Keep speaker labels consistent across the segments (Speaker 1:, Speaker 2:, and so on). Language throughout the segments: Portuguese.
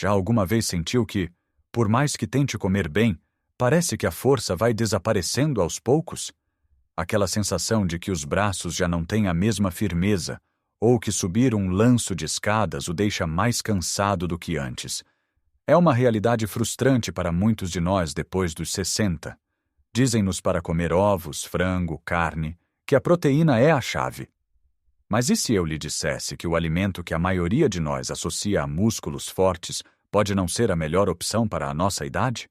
Speaker 1: Já alguma vez sentiu que, por mais que tente comer bem, parece que a força vai desaparecendo aos poucos? Aquela sensação de que os braços já não têm a mesma firmeza, ou que subir um lanço de escadas o deixa mais cansado do que antes. É uma realidade frustrante para muitos de nós depois dos 60. Dizem-nos para comer ovos, frango, carne, que a proteína é a chave. Mas e se eu lhe dissesse que o alimento que a maioria de nós associa a músculos fortes pode não ser a melhor opção para a nossa idade?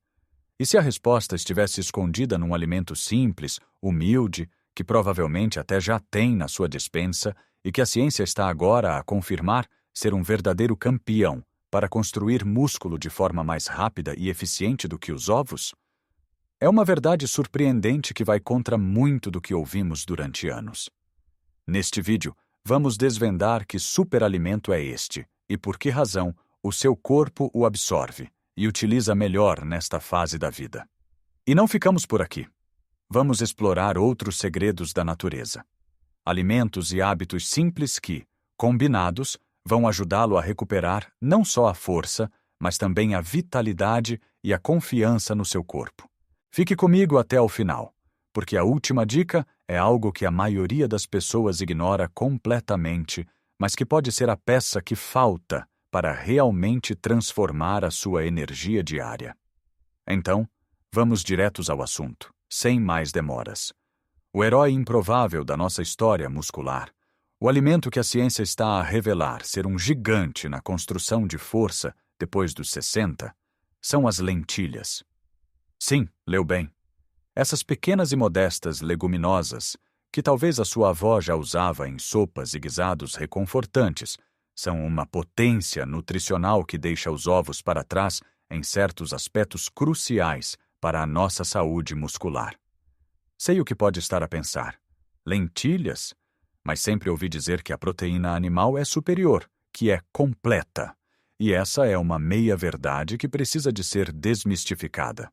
Speaker 1: E se a resposta estivesse escondida num alimento simples, humilde, que provavelmente até já tem na sua despensa e que a ciência está agora a confirmar ser um verdadeiro campeão para construir músculo de forma mais rápida e eficiente do que os ovos? É uma verdade surpreendente que vai contra muito do que ouvimos durante anos. Neste vídeo, vamos desvendar que superalimento é este e por que razão o seu corpo o absorve e utiliza melhor nesta fase da vida. E não ficamos por aqui. Vamos explorar outros segredos da natureza. Alimentos e hábitos simples que, combinados, vão ajudá-lo a recuperar não só a força, mas também a vitalidade e a confiança no seu corpo. Fique comigo até o final, porque a última dica é algo que a maioria das pessoas ignora completamente, mas que pode ser a peça que falta para realmente transformar a sua energia diária. Então, vamos diretos ao assunto, sem mais demoras. O herói improvável da nossa história muscular, o alimento que a ciência está a revelar ser um gigante na construção de força depois dos 60, são as lentilhas. Sim, leu bem. Essas pequenas e modestas leguminosas, que talvez a sua avó já usava em sopas e guisados reconfortantes, são uma potência nutricional que deixa os ovos para trás em certos aspectos cruciais para a nossa saúde muscular. Sei o que pode estar a pensar. Lentilhas? Mas sempre ouvi dizer que a proteína animal é superior, que é completa. E essa é uma meia-verdade que precisa de ser desmistificada.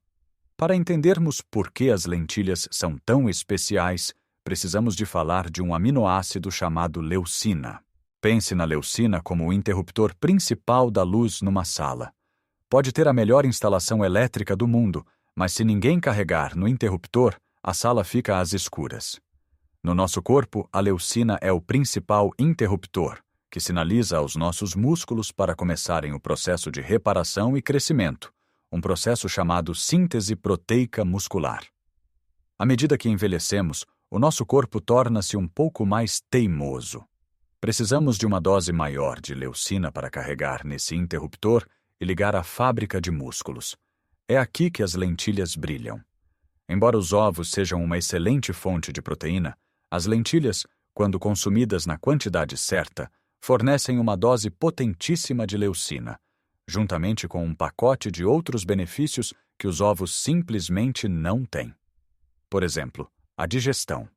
Speaker 1: Para entendermos por que as lentilhas são tão especiais, precisamos de falar de um aminoácido chamado leucina. Pense na leucina como o interruptor principal da luz numa sala. Pode ter a melhor instalação elétrica do mundo, mas se ninguém carregar no interruptor, a sala fica às escuras. No nosso corpo, a leucina é o principal interruptor, que sinaliza aos nossos músculos para começarem o processo de reparação e crescimento, um processo chamado síntese proteica muscular. À medida que envelhecemos, o nosso corpo torna-se um pouco mais teimoso. Precisamos de uma dose maior de leucina para carregar nesse interruptor e ligar a fábrica de músculos. É aqui que as lentilhas brilham. Embora os ovos sejam uma excelente fonte de proteína, as lentilhas, quando consumidas na quantidade certa, fornecem uma dose potentíssima de leucina, juntamente com um pacote de outros benefícios que os ovos simplesmente não têm. Por exemplo, a digestão.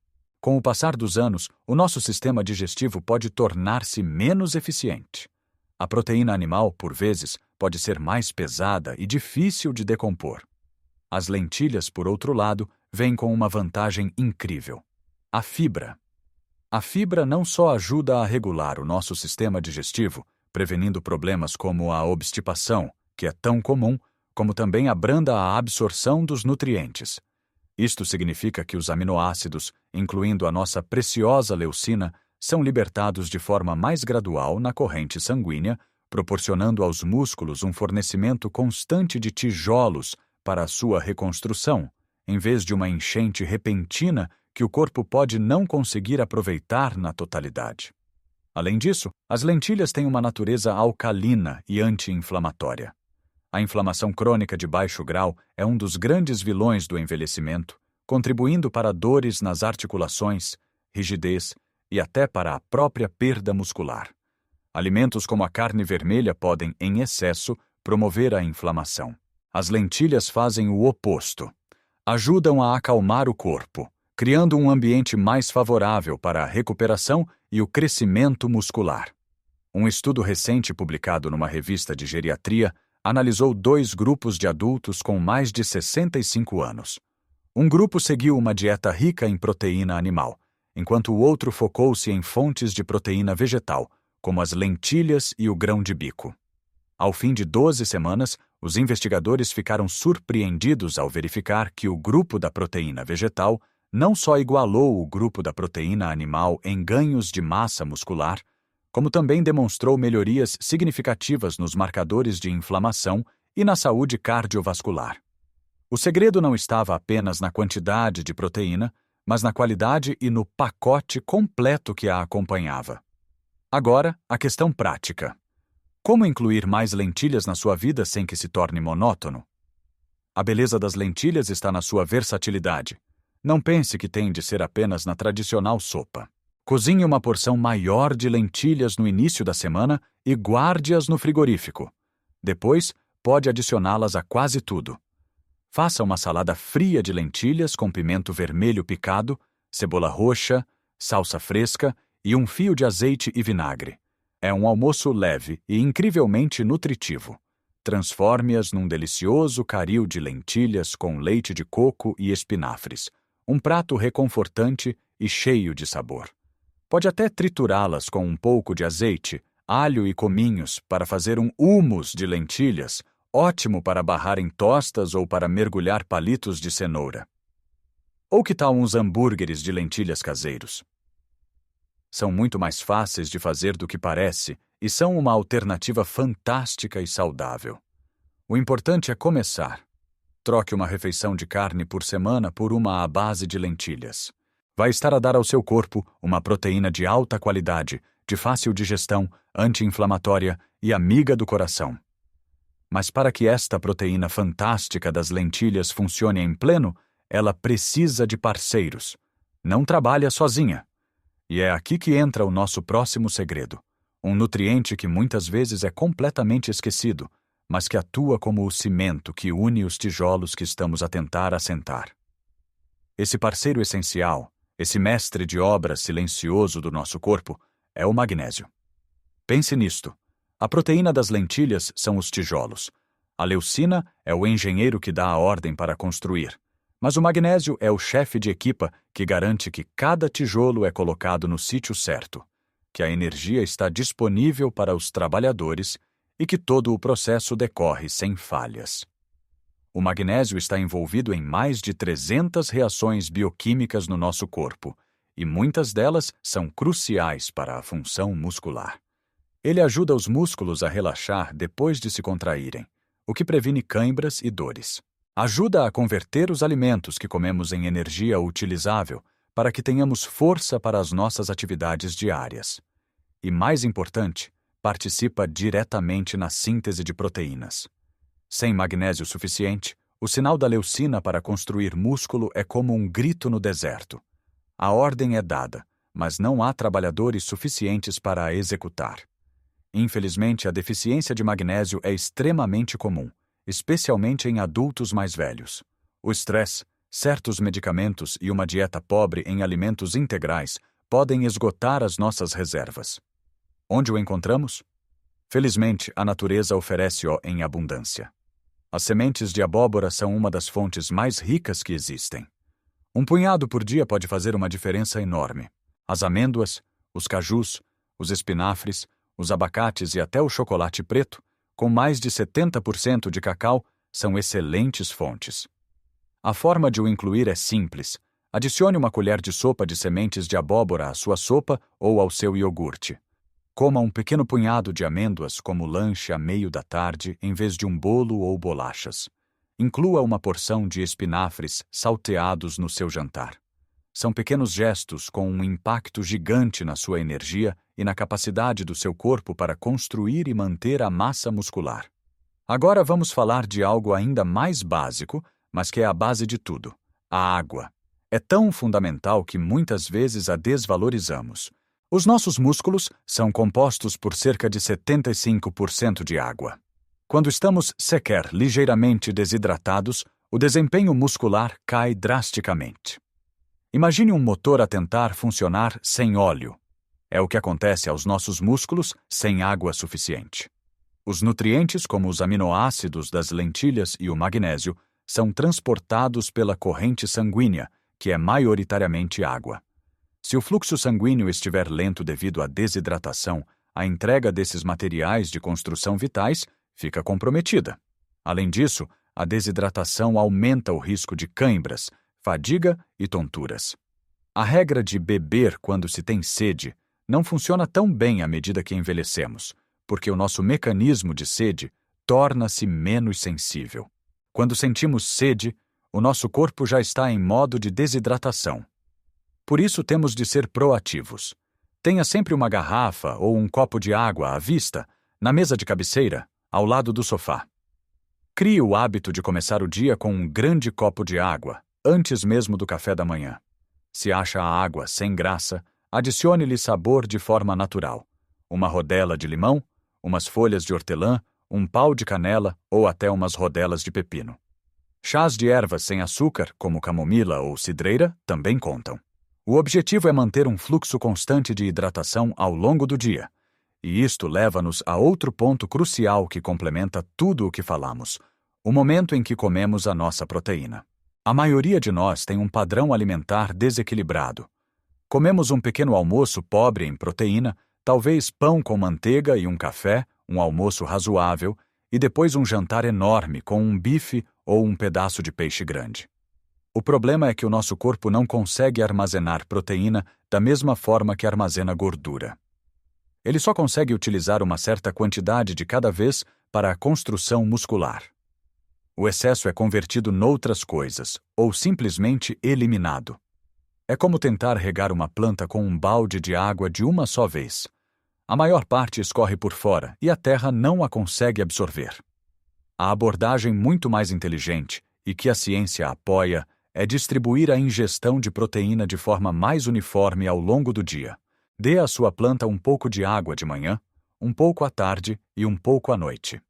Speaker 1: Com o passar dos anos, o nosso sistema digestivo pode tornar-se menos eficiente. A proteína animal, por vezes, pode ser mais pesada e difícil de decompor. As lentilhas, por outro lado, vêm com uma vantagem incrível: a fibra. A fibra não só ajuda a regular o nosso sistema digestivo, prevenindo problemas como a obstipação, que é tão comum, como também abranda a absorção dos nutrientes. Isto significa que os aminoácidos, incluindo a nossa preciosa leucina, são libertados de forma mais gradual na corrente sanguínea, proporcionando aos músculos um fornecimento constante de tijolos para a sua reconstrução, em vez de uma enchente repentina que o corpo pode não conseguir aproveitar na totalidade. Além disso, as lentilhas têm uma natureza alcalina e anti-inflamatória. A inflamação crônica de baixo grau é um dos grandes vilões do envelhecimento, contribuindo para dores nas articulações, rigidez e até para a própria perda muscular. Alimentos como a carne vermelha podem, em excesso, promover a inflamação. As lentilhas fazem o oposto. Ajudam a acalmar o corpo, criando um ambiente mais favorável para a recuperação e o crescimento muscular. Um estudo recente publicado numa revista de geriatria analisou 2 grupos de adultos com mais de 65 anos. Um grupo seguiu uma dieta rica em proteína animal, enquanto o outro focou-se em fontes de proteína vegetal, como as lentilhas e o grão de bico. Ao fim de 12 semanas, os investigadores ficaram surpreendidos ao verificar que o grupo da proteína vegetal não só igualou o grupo da proteína animal em ganhos de massa muscular, como também demonstrou melhorias significativas nos marcadores de inflamação e na saúde cardiovascular. O segredo não estava apenas na quantidade de proteína, mas na qualidade e no pacote completo que a acompanhava. Agora, a questão prática. Como incluir mais lentilhas na sua vida sem que se torne monótono? A beleza das lentilhas está na sua versatilidade. Não pense que tem de ser apenas na tradicional sopa. Cozinhe uma porção maior de lentilhas no início da semana e guarde-as no frigorífico. Depois, pode adicioná-las a quase tudo. Faça uma salada fria de lentilhas com pimento vermelho picado, cebola roxa, salsa fresca e um fio de azeite e vinagre. É um almoço leve e incrivelmente nutritivo. Transforme-as num delicioso caril de lentilhas com leite de coco e espinafres. Um prato reconfortante e cheio de sabor. Pode até triturá-las com um pouco de azeite, alho e cominhos para fazer um hummus de lentilhas, ótimo para barrar em tostas ou para mergulhar palitos de cenoura. Ou que tal uns hambúrgueres de lentilhas caseiros? São muito mais fáceis de fazer do que parece e são uma alternativa fantástica e saudável. O importante é começar. Troque uma refeição de carne por semana por uma à base de lentilhas. Vai estar a dar ao seu corpo uma proteína de alta qualidade, de fácil digestão, anti-inflamatória e amiga do coração. Mas para que esta proteína fantástica das lentilhas funcione em pleno, ela precisa de parceiros. Não trabalha sozinha. E é aqui que entra o nosso próximo segredo. Um nutriente que muitas vezes é completamente esquecido, mas que atua como o cimento que une os tijolos que estamos a tentar assentar. Esse parceiro essencial, esse mestre de obra silencioso do nosso corpo, é o magnésio. Pense nisto. A proteína das lentilhas são os tijolos. A leucina é o engenheiro que dá a ordem para construir. Mas o magnésio é o chefe de equipa que garante que cada tijolo é colocado no sítio certo, que a energia está disponível para os trabalhadores e que todo o processo decorre sem falhas. O magnésio está envolvido em mais de 300 reações bioquímicas no nosso corpo, e muitas delas são cruciais para a função muscular. Ele ajuda os músculos a relaxar depois de se contraírem, o que previne cãibras e dores. Ajuda a converter os alimentos que comemos em energia utilizável para que tenhamos força para as nossas atividades diárias. E, mais importante, participa diretamente na síntese de proteínas. Sem magnésio suficiente, o sinal da leucina para construir músculo é como um grito no deserto. A ordem é dada, mas não há trabalhadores suficientes para a executar. Infelizmente, a deficiência de magnésio é extremamente comum, especialmente em adultos mais velhos. O estresse, certos medicamentos e uma dieta pobre em alimentos integrais podem esgotar as nossas reservas. Onde o encontramos? Felizmente, a natureza oferece-o em abundância. As sementes de abóbora são uma das fontes mais ricas que existem. Um punhado por dia pode fazer uma diferença enorme. As amêndoas, os cajus, os espinafres, os abacates e até o chocolate preto, com mais de 70% de cacau, são excelentes fontes. A forma de o incluir é simples. Adicione uma colher de sopa de sementes de abóbora à sua sopa ou ao seu iogurte. Coma um pequeno punhado de amêndoas como lanche a meio da tarde em vez de um bolo ou bolachas. Inclua uma porção de espinafres salteados no seu jantar. São pequenos gestos com um impacto gigante na sua energia e na capacidade do seu corpo para construir e manter a massa muscular. Agora vamos falar de algo ainda mais básico, mas que é a base de tudo: a água. É tão fundamental que muitas vezes a desvalorizamos. Os nossos músculos são compostos por cerca de 75% de água. Quando estamos sequer ligeiramente desidratados, o desempenho muscular cai drasticamente. Imagine um motor a tentar funcionar sem óleo. É o que acontece aos nossos músculos sem água suficiente. Os nutrientes, como os aminoácidos das lentilhas e o magnésio, são transportados pela corrente sanguínea, que é maioritariamente água. Se o fluxo sanguíneo estiver lento devido à desidratação, a entrega desses materiais de construção vitais fica comprometida. Além disso, a desidratação aumenta o risco de cãibras, fadiga e tonturas. A regra de beber quando se tem sede não funciona tão bem à medida que envelhecemos, porque o nosso mecanismo de sede torna-se menos sensível. Quando sentimos sede, o nosso corpo já está em modo de desidratação. Por isso temos de ser proativos. Tenha sempre uma garrafa ou um copo de água à vista, na mesa de cabeceira, ao lado do sofá. Crie o hábito de começar o dia com um grande copo de água, antes mesmo do café da manhã. Se acha a água sem graça, adicione-lhe sabor de forma natural. Uma rodela de limão, umas folhas de hortelã, um pau de canela ou até umas rodelas de pepino. Chás de ervas sem açúcar, como camomila ou cidreira, também contam. O objetivo é manter um fluxo constante de hidratação ao longo do dia. E isto leva-nos a outro ponto crucial que complementa tudo o que falamos: o momento em que comemos a nossa proteína. A maioria de nós tem um padrão alimentar desequilibrado. Comemos um pequeno almoço pobre em proteína, talvez pão com manteiga e um café, um almoço razoável, e depois um jantar enorme com um bife ou um pedaço de peixe grande. O problema é que o nosso corpo não consegue armazenar proteína da mesma forma que armazena gordura. Ele só consegue utilizar uma certa quantidade de cada vez para a construção muscular. O excesso é convertido noutras coisas, ou simplesmente eliminado. É como tentar regar uma planta com um balde de água de uma só vez. A maior parte escorre por fora e a terra não a consegue absorver. A abordagem muito mais inteligente, e que a ciência apoia, é distribuir a ingestão de proteína de forma mais uniforme ao longo do dia. Dê à sua planta um pouco de água de manhã, um pouco à tarde e um pouco à noite.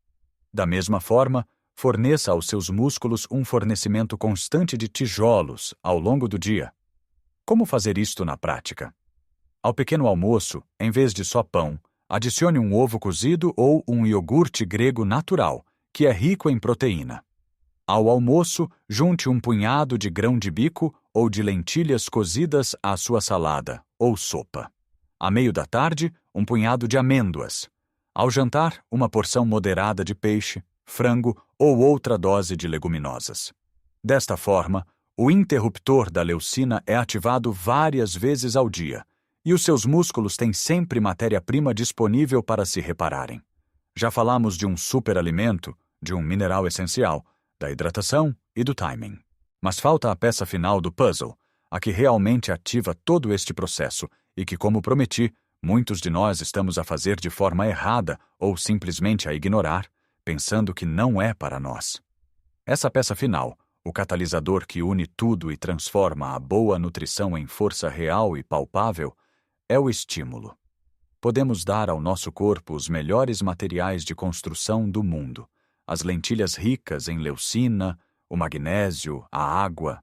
Speaker 1: Da mesma forma, forneça aos seus músculos um fornecimento constante de tijolos ao longo do dia. Como fazer isto na prática? Ao pequeno almoço, em vez de só pão, adicione um ovo cozido ou um iogurte grego natural, que é rico em proteína. Ao almoço, junte um punhado de grão de bico ou de lentilhas cozidas à sua salada ou sopa. À meio da tarde, um punhado de amêndoas. Ao jantar, uma porção moderada de peixe, frango ou outra dose de leguminosas. Desta forma, o interruptor da leucina é ativado várias vezes ao dia, e os seus músculos têm sempre matéria-prima disponível para se repararem. Já falamos de um superalimento, de um mineral essencial, da hidratação e do timing. Mas falta a peça final do puzzle, a que realmente ativa todo este processo e que, como prometi, muitos de nós estamos a fazer de forma errada ou simplesmente a ignorar, pensando que não é para nós. Essa peça final, o catalisador que une tudo e transforma a boa nutrição em força real e palpável, é o estímulo. Podemos dar ao nosso corpo os melhores materiais de construção do mundo, as lentilhas ricas em leucina, o magnésio, a água.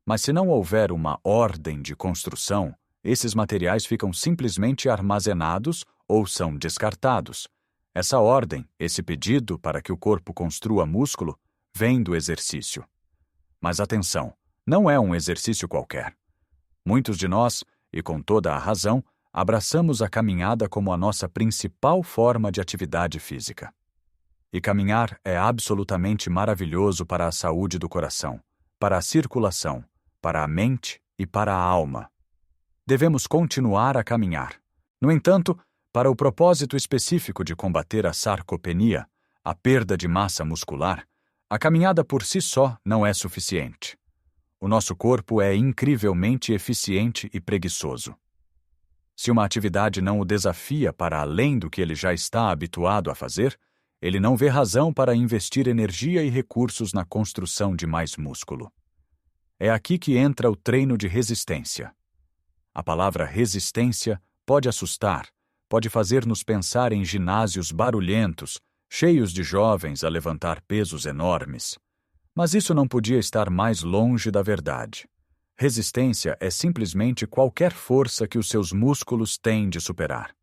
Speaker 1: Mas se não houver uma ordem de construção, esses materiais ficam simplesmente armazenados ou são descartados. Essa ordem, esse pedido para que o corpo construa músculo, vem do exercício. Mas atenção, não é um exercício qualquer. Muitos de nós, e com toda a razão, abraçamos a caminhada como a nossa principal forma de atividade física. E caminhar é absolutamente maravilhoso para a saúde do coração, para a circulação, para a mente e para a alma. Devemos continuar a caminhar. No entanto, para o propósito específico de combater a sarcopenia, a perda de massa muscular, a caminhada por si só não é suficiente. O nosso corpo é incrivelmente eficiente e preguiçoso. Se uma atividade não o desafia para além do que ele já está habituado a fazer, ele não vê razão para investir energia e recursos na construção de mais músculo. É aqui que entra o treino de resistência. A palavra resistência pode assustar, pode fazer-nos pensar em ginásios barulhentos, cheios de jovens a levantar pesos enormes. Mas isso não podia estar mais longe da verdade. Resistência é simplesmente qualquer força que os seus músculos têm de superar.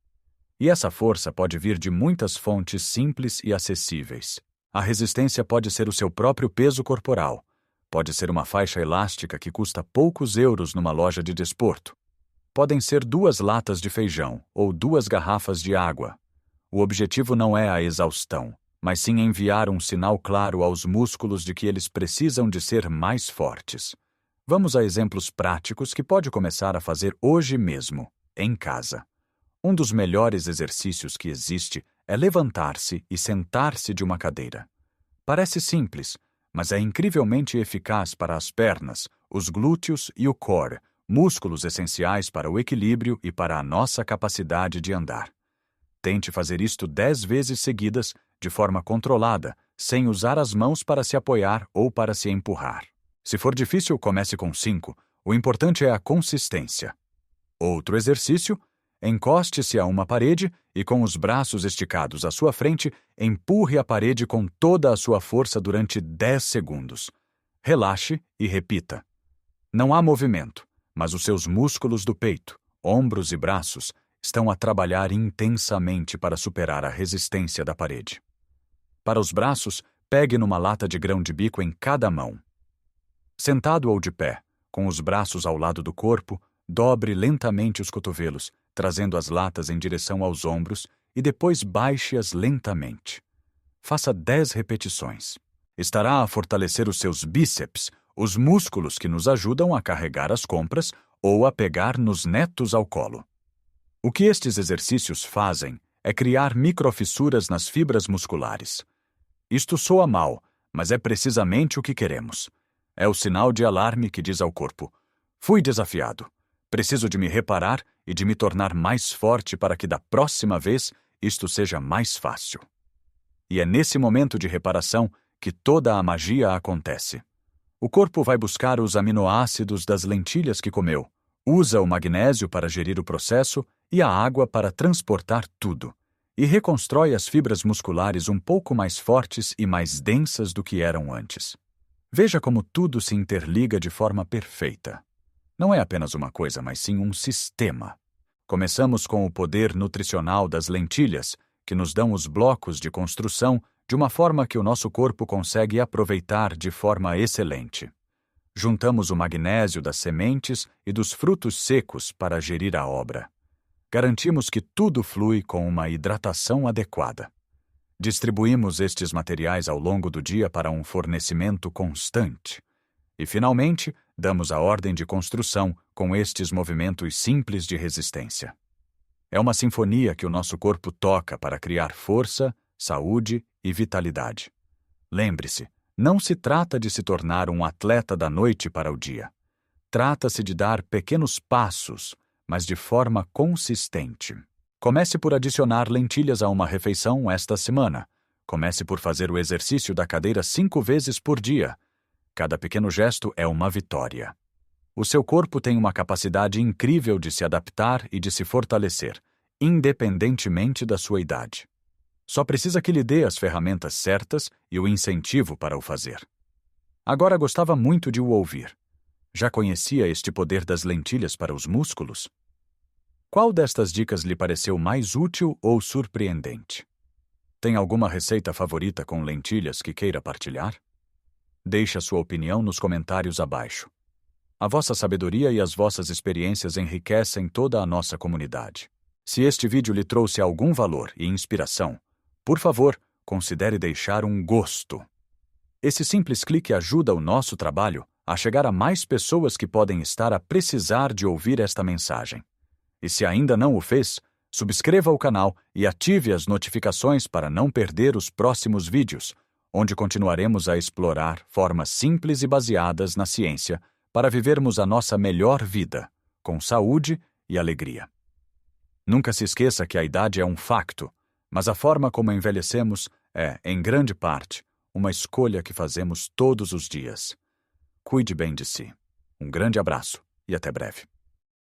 Speaker 1: E essa força pode vir de muitas fontes simples e acessíveis. A resistência pode ser o seu próprio peso corporal. Pode ser uma faixa elástica que custa poucos euros numa loja de desporto. Podem ser 2 latas de feijão ou 2 garrafas de água. O objetivo não é a exaustão, mas sim enviar um sinal claro aos músculos de que eles precisam de ser mais fortes. Vamos a exemplos práticos que pode começar a fazer hoje mesmo, em casa. Um dos melhores exercícios que existe é levantar-se e sentar-se de uma cadeira. Parece simples, mas é incrivelmente eficaz para as pernas, os glúteos e o core, músculos essenciais para o equilíbrio e para a nossa capacidade de andar. Tente fazer isto 10 vezes seguidas, de forma controlada, sem usar as mãos para se apoiar ou para se empurrar. Se for difícil, comece com 5. O importante é a consistência. Outro exercício: encoste-se a uma parede e, com os braços esticados à sua frente, empurre a parede com toda a sua força durante 10 segundos. Relaxe e repita. Não há movimento, mas os seus músculos do peito, ombros e braços estão a trabalhar intensamente para superar a resistência da parede. Para os braços, pegue numa lata de grão de bico em cada mão. Sentado ou de pé, com os braços ao lado do corpo, dobre lentamente os cotovelos, trazendo as latas em direção aos ombros e depois baixe-as lentamente. Faça 10 repetições. Estará a fortalecer os seus bíceps, os músculos que nos ajudam a carregar as compras ou a pegar nos netos ao colo. O que estes exercícios fazem é criar microfissuras nas fibras musculares. Isto soa mal, mas é precisamente o que queremos. É o sinal de alarme que diz ao corpo: fui desafiado. Preciso de me reparar e de me tornar mais forte para que da próxima vez isto seja mais fácil. E é nesse momento de reparação que toda a magia acontece. O corpo vai buscar os aminoácidos das lentilhas que comeu, usa o magnésio para gerir o processo e a água para transportar tudo, e reconstrói as fibras musculares um pouco mais fortes e mais densas do que eram antes. Veja como tudo se interliga de forma perfeita. Não é apenas uma coisa, mas sim um sistema. Começamos com o poder nutricional das lentilhas, que nos dão os blocos de construção de uma forma que o nosso corpo consegue aproveitar de forma excelente. Juntamos o magnésio das sementes e dos frutos secos para gerir a obra. Garantimos que tudo flui com uma hidratação adequada. Distribuímos estes materiais ao longo do dia para um fornecimento constante. E, finalmente, damos a ordem de construção com estes movimentos simples de resistência. É uma sinfonia que o nosso corpo toca para criar força, saúde e vitalidade. Lembre-se, não se trata de se tornar um atleta da noite para o dia. Trata-se de dar pequenos passos, mas de forma consistente. Comece por adicionar lentilhas a uma refeição esta semana. Comece por fazer o exercício da cadeira 5 vezes por dia. Cada pequeno gesto é uma vitória. O seu corpo tem uma capacidade incrível de se adaptar e de se fortalecer, independentemente da sua idade. Só precisa que lhe dê as ferramentas certas e o incentivo para o fazer. Agora gostava muito de o ouvir. Já conhecia este poder das lentilhas para os músculos? Qual destas dicas lhe pareceu mais útil ou surpreendente? Tem alguma receita favorita com lentilhas que queira partilhar? Deixe a sua opinião nos comentários abaixo. A vossa sabedoria e as vossas experiências enriquecem toda a nossa comunidade. Se este vídeo lhe trouxe algum valor e inspiração, por favor, considere deixar um gosto. Esse simples clique ajuda o nosso trabalho a chegar a mais pessoas que podem estar a precisar de ouvir esta mensagem. E se ainda não o fez, subscreva o canal e ative as notificações para não perder os próximos vídeos, onde continuaremos a explorar formas simples e baseadas na ciência para vivermos a nossa melhor vida, com saúde e alegria. Nunca se esqueça que a idade é um facto, mas a forma como envelhecemos é, em grande parte, uma escolha que fazemos todos os dias. Cuide bem de si. Um grande abraço e até breve.